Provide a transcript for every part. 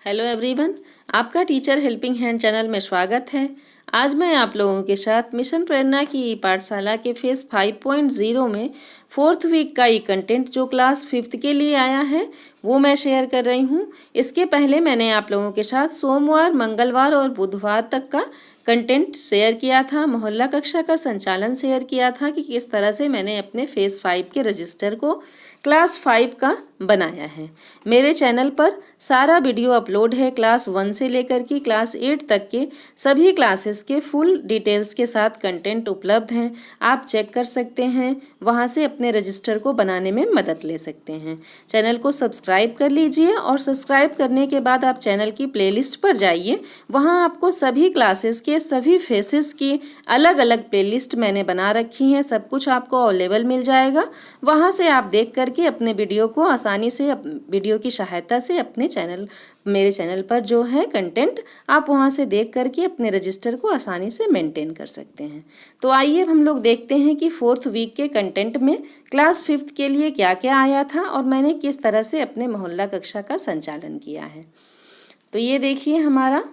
Hello everyone, आपका teacher helping hand channel में स्वागत है। आज मैं आप लोगों के साथ मिशन प्रेरणा की पाठशाला के फेस 5.0 में 4th वीक का ये कंटेंट जो क्लास 5th के लिए आया है वो मैं शेयर कर रही हूँ। इसके पहले मैंने आप लोगों के साथ सोमवार, मंगलवार और बुधवार तक का कंटेंट शेयर किया था। मोहल्ला कक्षा का संचालन शेयर किया था कि किस तरह से मैंने अपने फेस 5 के रजिस्टर को क्लास 5 का बनाया है। मेरे चैनल पर सारा वीडियो अपलोड है। क्लास 1 से लेकर के क्लास 8 तक के सभी क्लासेस के फुल डिटेल्स के साथ कंटेंट उपलब्ध हैं। आप चेक कर सकते हैं, वहां से अपने रजिस्टर को बनाने में मदद ले सकते हैं। चैनल को सब्सक्राइब कर लीजिए और सब्सक्राइब करने के बाद आप चैनल की प्लेलिस्ट पर जाइए। वहां आपको सभी क्लासेस के सभी फेसेस की अलग अलग प्लेलिस्ट मैंने बना रखी हैं। सब कुछ आपको अवेलेबल मिल जाएगा। वहां से आप देख करके अपने वीडियो को आसानी से वीडियो की सहायता से अपने मेरे चैनल पर जो है कंटेंट आप वहां से देख करके अपने रजिस्टर को आसानी से मेंटेन कर सकते हैं। तो आइए हम लोग देखते हैं कि 4th वीक के कंटेंट में क्लास 5th के लिए क्या क्या आया था और मैंने किस तरह से अपने मोहल्ला कक्षा का संचालन किया है। तो ये देखिए हमारा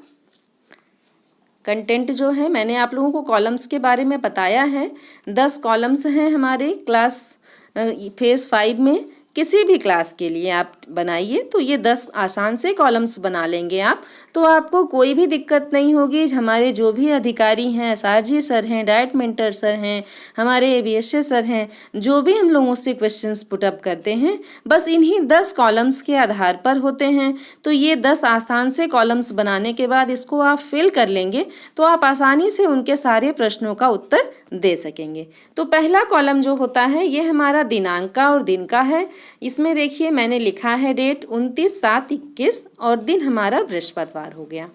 कंटेंट जो है, मैंने आप लोगों को कॉलम्स के बारे में बताया है। 10 कॉलम्स हैं हमारे क्लास फेज 5 में। किसी भी क्लास के लिए आप बनाइए तो ये 10 आसान से कॉलम्स बना लेंगे आप, तो आपको कोई भी दिक्कत नहीं होगी। हमारे जो भी अधिकारी हैं, एसआरजी सर हैं, डाइट मेंटर सर हैं, हमारे एबीएसए सर हैं, जो भी हम लोगों से क्वेश्चंस पुटअप करते हैं बस इन्हीं 10 कॉलम्स के आधार पर होते हैं। तो ये 10 आसान से कॉलम्स बनाने के बाद इसको आप फिल कर लेंगे तो आप आसानी से उनके सारे प्रश्नों का उत्तर दे सकेंगे। तो पहला कॉलम जो होता है ये हमारा दिनांक का और दिन का है। इसमें देखिए मैंने लिखा है डेट 29/7/21 और दिन हमारा बृहस्पतिवार हो गया।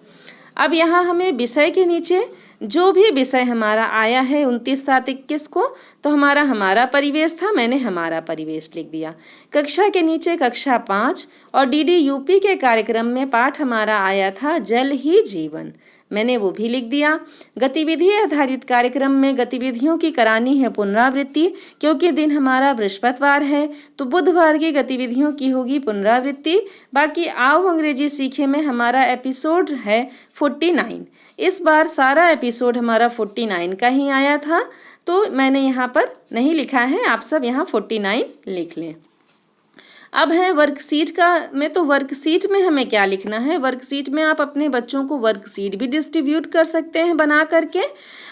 अब यहाँ हमें विषय के नीचे जो भी विषय हमारा आया है 29/7/21 को, तो हमारा परिवेश था, मैंने हमारा परिवेश लिख दिया। कक्षा के नीचे कक्षा 5 और डीडी यूपी के कार्यक्रम में पाठ हमारा आया था जल ही जीवन, मैंने वो भी लिख दिया। गतिविधि आधारित कार्यक्रम में गतिविधियों की करानी है पुनरावृत्ति, क्योंकि दिन हमारा बृहस्पतिवार है तो बुधवार की गतिविधियों की होगी पुनरावृत्ति। बाकी आओ अंग्रेजी सीखे में हमारा एपिसोड है 49। इस बार सारा एपिसोड हमारा 49 का ही आया था, तो मैंने यहाँ पर नहीं लिखा है, आप सब यहाँ 49 लिख लें। अब है वर्कशीट का में, तो वर्कशीट में हमें क्या लिखना है। वर्कशीट में आप अपने बच्चों को वर्कशीट भी डिस्ट्रीब्यूट कर सकते हैं बना करके,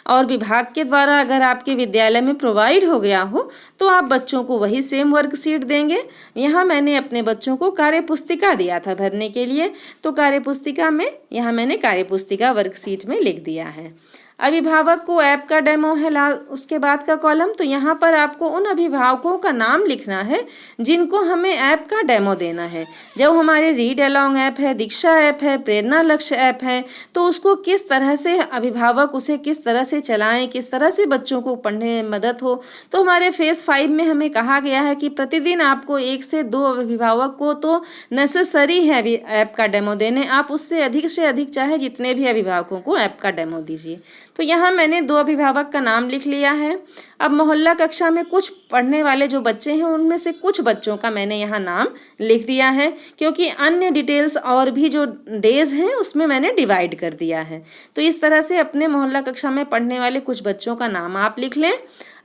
और विभाग के द्वारा अगर आपके विद्यालय में प्रोवाइड हो गया हो तो आप बच्चों को वही सेम वर्कशीट देंगे। यहाँ मैंने अपने बच्चों को कार्यपुस्तिका दिया था भरने के लिए, तो कार्यपुस्तिका में यहाँ मैंने कार्यपुस्तिका वर्कशीट में लिख दिया है। अभिभावक को ऐप का डेमो है उसके बाद का कॉलम, तो यहाँ पर आपको उन अभिभावकों का नाम लिखना है जिनको हमें ऐप का डेमो देना है। जब हमारे रीड अलोंग ऐप है, दीक्षा ऐप है, प्रेरणा लक्ष्य ऐप है, तो उसको किस तरह से अभिभावक उसे किस तरह से चलाएं, किस तरह से बच्चों को पढ़ने में मदद हो। तो हमारे फेज 5 में हमें कहा गया है कि प्रतिदिन आपको 1 से 2 अभिभावक को तो नेसेसरी है ऐप का डेमो देने। आप उससे अधिक चाहे जितने भी अभिभावकों को ऐप का डेमो दीजिए। तो यहाँ मैंने 2 अभिभावक का नाम लिख लिया है। अब मोहल्ला कक्षा में कुछ पढ़ने वाले जो बच्चे हैं उनमें से कुछ बच्चों का मैंने यहाँ नाम लिख दिया है, क्योंकि अन्य डिटेल्स और भी जो डेज हैं उसमें मैंने डिवाइड कर दिया है। तो इस तरह से अपने मोहल्ला कक्षा में पढ़ने वाले कुछ बच्चों का नाम आप लिख लें।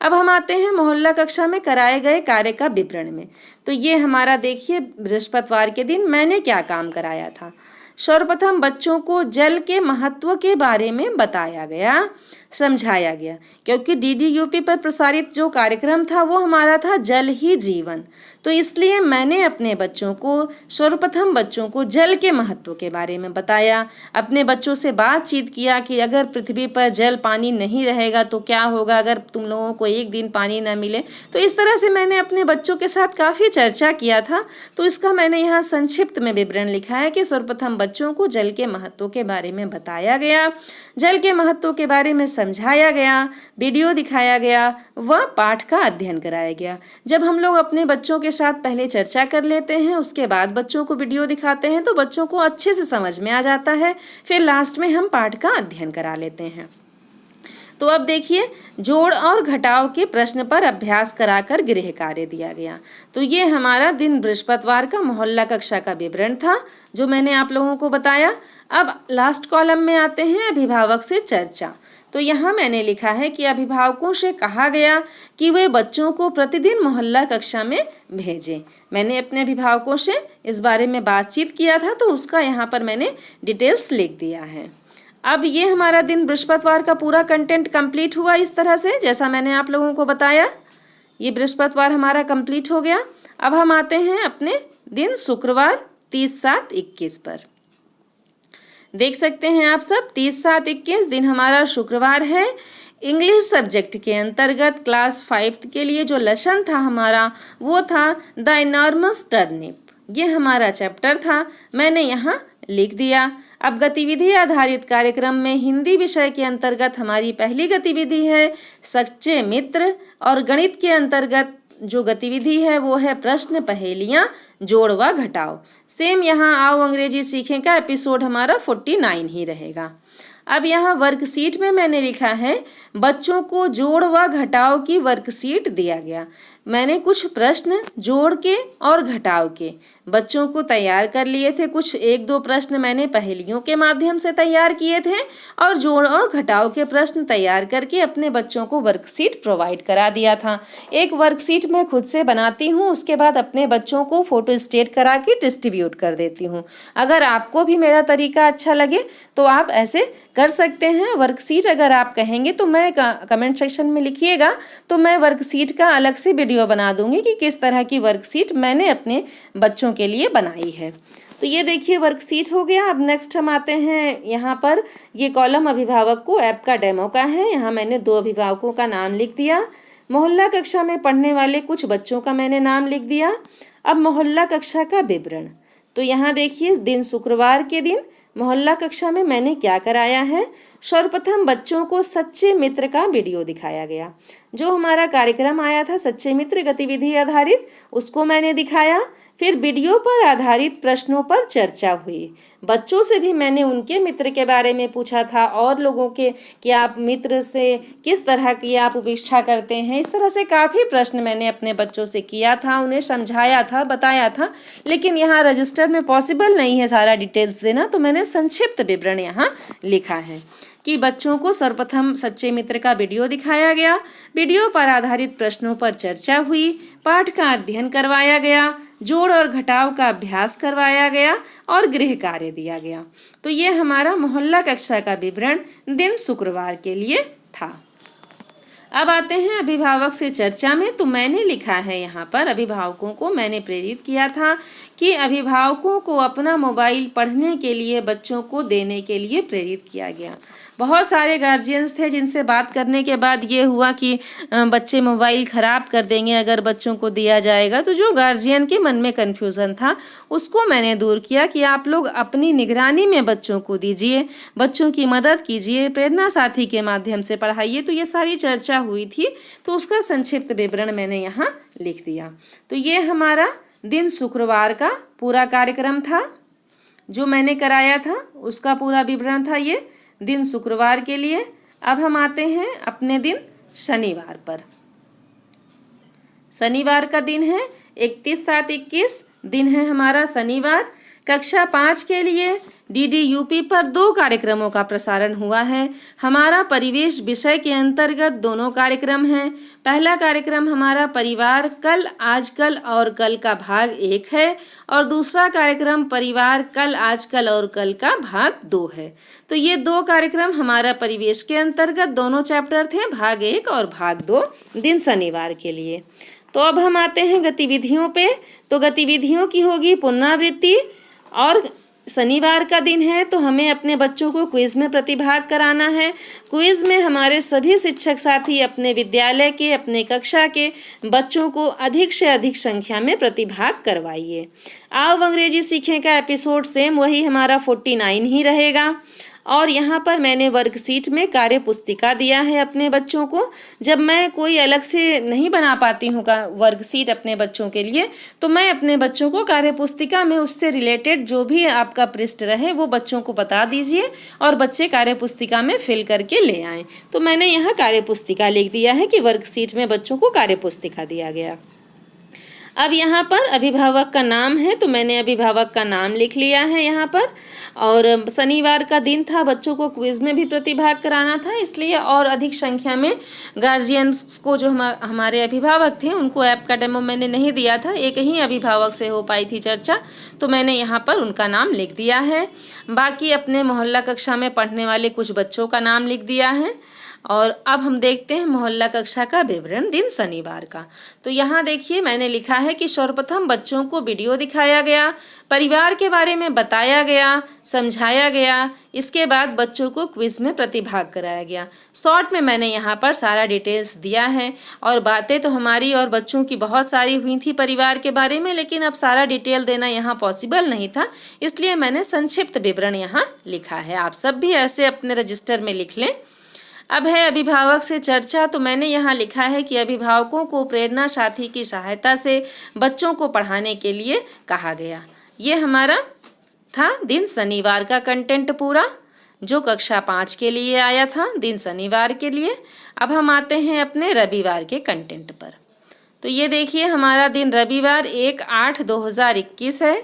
अब हम आते हैं मोहल्ला कक्षा में कराए गए कार्य का विवरण में। तो ये हमारा देखिए बृहस्पतिवार के दिन मैंने क्या काम कराया था। सर्वप्रथम बच्चों को जल के महत्व के बारे में बताया गया, समझाया गया, क्योंकि डीडी यूपी पर प्रसारित जो कार्यक्रम था वो हमारा था जल ही जीवन। तो इसलिए मैंने अपने बच्चों को सर्वप्रथम बच्चों को जल के महत्व के बारे में बताया। अपने बच्चों से बातचीत किया कि अगर पृथ्वी पर जल पानी नहीं रहेगा तो क्या होगा, अगर तुम लोगों को एक दिन पानी न मिले। तो इस तरह से मैंने अपने बच्चों के साथ काफ़ी चर्चा किया था। तो इसका मैंने यहाँ संक्षिप्त में विवरण लिखा है कि सर्वप्रथम बच्चों को जल के महत्व के बारे में बताया गया, जल के महत्व के बारे में समझाया गया, वीडियो दिखाया गया, वह पाठ का अध्ययन कराया गया। जब हम लोग अपने बच्चों के साथ पहले चर्चा कर लेते हैं, उसके बाद बच्चों को वीडियो दिखाते हैं, तो बच्चों को अच्छे से समझ में आ जाता है। फिर लास्ट में हम पाठ का अध्ययन करा लेते हैं। तो अब देखिए, जोड़ और घटाव के प्रश्न पर अभ्यास कराकर गृह कार्य दिया गया। तो ये हमारा दिन बृहस्पतिवार का मोहल्ला कक्षा का विवरण था जो मैंने आप लोगों को बताया। अब लास्ट कॉलम में आते हैं अभिभावक से चर्चा। तो यहाँ मैंने लिखा है कि अभिभावकों से कहा गया कि वे बच्चों को प्रतिदिन मोहल्ला कक्षा में भेजें। मैंने अपने अभिभावकों से इस बारे में बातचीत किया था, तो उसका यहाँ पर मैंने डिटेल्स लिख दिया है। अब ये हमारा दिन बृहस्पतिवार का पूरा कंटेंट कंप्लीट हुआ इस तरह से, जैसा मैंने आप लोगों को बताया। ये बृहस्पतिवार हमारा कंप्लीट हो गया। अब हम आते हैं अपने दिन शुक्रवार 30/7/21 पर। देख सकते हैं आप सब, 30/7/21 दिन हमारा शुक्रवार है। इंग्लिश सब्जेक्ट के अंतर्गत क्लास 5 के लिए जो लेसन था हमारा, वो था द इनॉर्मस टर्निप। ये हमारा चैप्टर था, मैंने यहाँ लिख दिया। अब गतिविधि आधारित कार्यक्रम में हिंदी विषय के अंतर्गत हमारी पहली गतिविधि है सच्चे मित्र, और गणित के अंतर्गत जो गतिविधि है वो है प्रश्न पहेलियाँ जोड़ व घटाव। सेम यहाँ आओ अंग्रेजी सीखें का एपिसोड हमारा 49 ही रहेगा। अब यहाँ वर्कशीट में मैंने लिखा है बच्चों को जोड़ व घटाव की वर्कशीट दिया गया। मैंने कुछ प्रश्न जोड़ के और घटाव के बच्चों को तैयार कर लिए थे। कुछ 1-2 प्रश्न मैंने पहेलियों के माध्यम से तैयार किए थे, और जोड़ और घटाव के प्रश्न तैयार करके अपने बच्चों को वर्कशीट प्रोवाइड करा दिया था। एक वर्कशीट मैं खुद से बनाती हूँ, उसके बाद अपने बच्चों को फोटो स्टेट करा के डिस्ट्रीब्यूट कर देती हूँ। अगर आपको भी मेरा तरीका अच्छा लगे तो आप ऐसे कर सकते हैं। वर्कशीट अगर आप कहेंगे तो मैं कमेंट सेक्शन में लिखिएगा, तो मैं वर्कशीट का अलग से वीडियो बना दूंगी कि किस तरह की वर्कशीट मैंने अपने बच्चों के लिए बनाई है। तो ये देखिए वर्कशीट हो गया। अब नेक्स्ट हम आते हैं यहाँ पर, ये कॉलम अभिभावक को ऐप का डेमो का है। यहाँ मैंने 2 अभिभावकों का नाम लिख दिया। मोहल्ला कक्षा में पढ़ने वाले कुछ बच्चों का मैंने नाम लिख दिया। अब मोहल्ला कक्षा का विवरण, तो यहाँ देखिए दिन शुक्रवार के दिन मोहल्ला कक्षा में मैंने क्या कराया है। सर्वप्रथम बच्चों को सच्चे मित्र का वीडियो दिखाया गया। जो हमारा कार्यक्रम आया था सच्चे मित्र गतिविधि आधारित, उसको मैंने दिखाया। फिर वीडियो पर आधारित प्रश्नों पर चर्चा हुई। बच्चों से भी मैंने उनके मित्र के बारे में पूछा था, और लोगों के कि आप मित्र से किस तरह की आप अपेक्षा करते हैं। इस तरह से काफ़ी प्रश्न मैंने अपने बच्चों से किया था, उन्हें समझाया था, बताया था। लेकिन यहाँ रजिस्टर में पॉसिबल नहीं है सारा डिटेल्स देना, तो मैंने संक्षिप्त विवरण यहाँ लिखा है कि बच्चों को सर्वप्रथम सच्चे मित्र का वीडियो दिखाया गया। वीडियो पर आधारित प्रश्नों पर चर्चा हुई। पाठ का अध्ययन करवाया गया। जोड़ और घटाव का अभ्यास करवाया गया और गृह कार्य दिया गया। तो ये हमारा मोहल्ला कक्षा का विवरण दिन शुक्रवार के लिए था। अब आते हैं अभिभावक से चर्चा में। तो मैंने लिखा है यहाँ पर अभिभावकों को मैंने प्रेरित किया था कि अभिभावकों को अपना मोबाइल पढ़ने के लिए बच्चों को देने के लिए प्रेरित किया गया। बहुत सारे गार्जियंस थे जिनसे बात करने के बाद ये हुआ कि बच्चे मोबाइल ख़राब कर देंगे अगर बच्चों को दिया जाएगा। तो जो गार्जियन के मन में कन्फ्यूज़न था उसको मैंने दूर किया कि आप लोग अपनी निगरानी में बच्चों को दीजिए, बच्चों की मदद कीजिए, प्रेरणा साथी के माध्यम से पढ़ाइए। तो ये सारी चर्चा हुई थी, तो उसका संक्षिप्त विवरण मैंने यहाँ लिख दिया। तो ये हमारा दिन शुक्रवार का पूरा कार्यक्रम था जो मैंने कराया था, उसका पूरा विवरण था ये दिन शुक्रवार के लिए। अब हम आते हैं अपने दिन शनिवार पर। शनिवार का दिन है 31/7/21 दिन है हमारा शनिवार। कक्षा 5 के लिए DDUP पर 2 कार्यक्रमों का प्रसारण हुआ है। हमारा परिवेश विषय के अंतर्गत दोनों कार्यक्रम हैं। पहला कार्यक्रम हमारा परिवार कल आजकल और कल का भाग 1 है, और दूसरा कार्यक्रम परिवार कल आजकल और कल का भाग 2 है। तो ये 2 कार्यक्रम हमारा परिवेश के अंतर्गत दोनों चैप्टर थे, भाग 1 और भाग 2 दिन शनिवार के लिए। तो अब हम आते हैं गतिविधियों पे। तो गतिविधियों की होगी पुनरावृत्ति, और शनिवार का दिन है तो हमें अपने बच्चों को क्विज़ में प्रतिभाग कराना है। क्विज़ में हमारे सभी शिक्षक साथी अपने विद्यालय के, अपने कक्षा के बच्चों को अधिक से अधिक संख्या में प्रतिभाग करवाइए। आओ अंग्रेजी सीखें का एपिसोड सेम वही हमारा 49 ही रहेगा। और यहाँ पर मैंने वर्कशीट में कार्य पुस्तिका दिया है अपने बच्चों को। जब मैं कोई अलग से नहीं बना पाती हूँ वर्कशीट अपने बच्चों के लिए, तो मैं अपने बच्चों को कार्य पुस्तिका में उससे रिलेटेड जो भी आपका पृष्ठ रहे वो बच्चों को बता दीजिए और बच्चे कार्य पुस्तिका में फिल करके ले आएँ। तो मैंने यहाँ कार्य पुस्तिका लिख दिया है कि वर्कशीट में बच्चों को कार्य पुस्तिका दिया गया। अब यहाँ पर अभिभावक का नाम है, तो मैंने अभिभावक का नाम लिख लिया है यहाँ पर। और शनिवार का दिन था, बच्चों को क्विज़ में भी प्रतिभाग कराना था, इसलिए और अधिक संख्या में गार्जियंस को जो हमारे अभिभावक थे उनको ऐप का डेमो मैंने नहीं दिया था। एक ही अभिभावक से हो पाई थी चर्चा, तो मैंने यहाँ पर उनका नाम लिख दिया है। बाकी अपने मोहल्ला कक्षा में पढ़ने वाले कुछ बच्चों का नाम लिख दिया है। और अब हम देखते हैं मोहल्ला कक्षा का विवरण दिन शनिवार का। तो यहाँ देखिए मैंने लिखा है कि सर्वप्रथम बच्चों को वीडियो दिखाया गया, परिवार के बारे में बताया गया, समझाया गया। इसके बाद बच्चों को क्विज में प्रतिभाग कराया गया। शॉर्ट में मैंने यहाँ पर सारा डिटेल्स दिया है और बातें तो हमारी और बच्चों की बहुत सारी हुई थी परिवार के बारे में, लेकिन अब सारा डिटेल देना यहाँ पॉसिबल नहीं था, इसलिए मैंने संक्षिप्त विवरण यहाँ लिखा है। आप सब भी ऐसे अपने रजिस्टर में लिख लें। अब है अभिभावक से चर्चा, तो मैंने यहाँ लिखा है कि अभिभावकों को प्रेरणा साथी की सहायता से बच्चों को पढ़ाने के लिए कहा गया। ये हमारा था दिन शनिवार का कंटेंट पूरा, जो कक्षा 5 के लिए आया था दिन शनिवार के लिए। अब हम आते हैं अपने रविवार के कंटेंट पर। तो ये देखिए हमारा दिन रविवार 1/8/2021 है।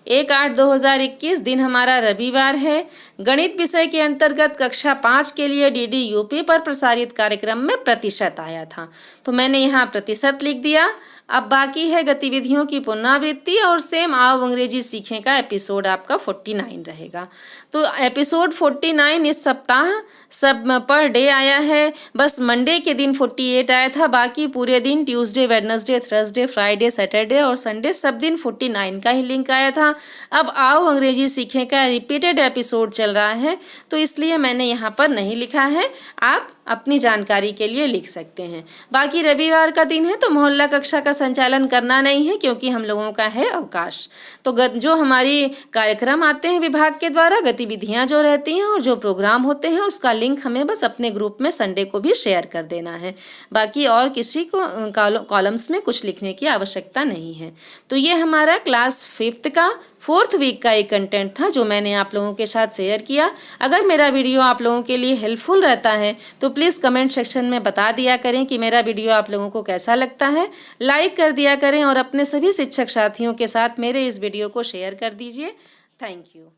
1/8/2021 दिन हमारा रविवार है। गणित विषय के अंतर्गत कक्षा 5 के लिए डीडी यूपी पर प्रसारित कार्यक्रम में प्रतिशत आया था, तो मैंने यहाँ प्रतिशत लिख दिया। अब बाकी है गतिविधियों की पुनरावृत्ति और सेम आओ अंग्रेजी सीखें का एपिसोड आपका 49 रहेगा। तो एपिसोड 49 इस सप्ताह सब पर डे आया है। बस मंडे के दिन 48 आया था, बाकी पूरे दिन Tuesday, Wednesday, Thursday, Friday, Saturday और संडे सब दिन 49 का ही लिंक आया था। अब आओ अंग्रेजी सीखें का रिपीटेड एपिसोड चल रहा है, तो इसलिए मैंने यहाँ पर नहीं लिखा है, आप अपनी जानकारी के लिए लिख सकते हैं। बाकी रविवार का दिन है तो मोहल्ला कक्षा का संचालन करना नहीं है, क्योंकि हम लोगों का है अवकाश। तो जो हमारी कार्यक्रम आते हैं विभाग के द्वारा, गतिविधियां जो रहती हैं और जो प्रोग्राम होते हैं, उसका लिंक हमें बस अपने ग्रुप में संडे को भी शेयर कर देना है। बाकी और किसी को कॉलम्स में कुछ लिखने की आवश्यकता नहीं है। तो ये हमारा क्लास 5th का 4th वीक का एक कंटेंट था जो मैंने आप लोगों के साथ शेयर किया। अगर मेरा वीडियो आप लोगों के लिए हेल्पफुल रहता है तो प्लीज़ कमेंट सेक्शन में बता दिया करें कि मेरा वीडियो आप लोगों को कैसा लगता है। लाइक कर दिया करें और अपने सभी शिक्षक साथियों के साथ मेरे इस वीडियो को शेयर कर दीजिए। Thank you.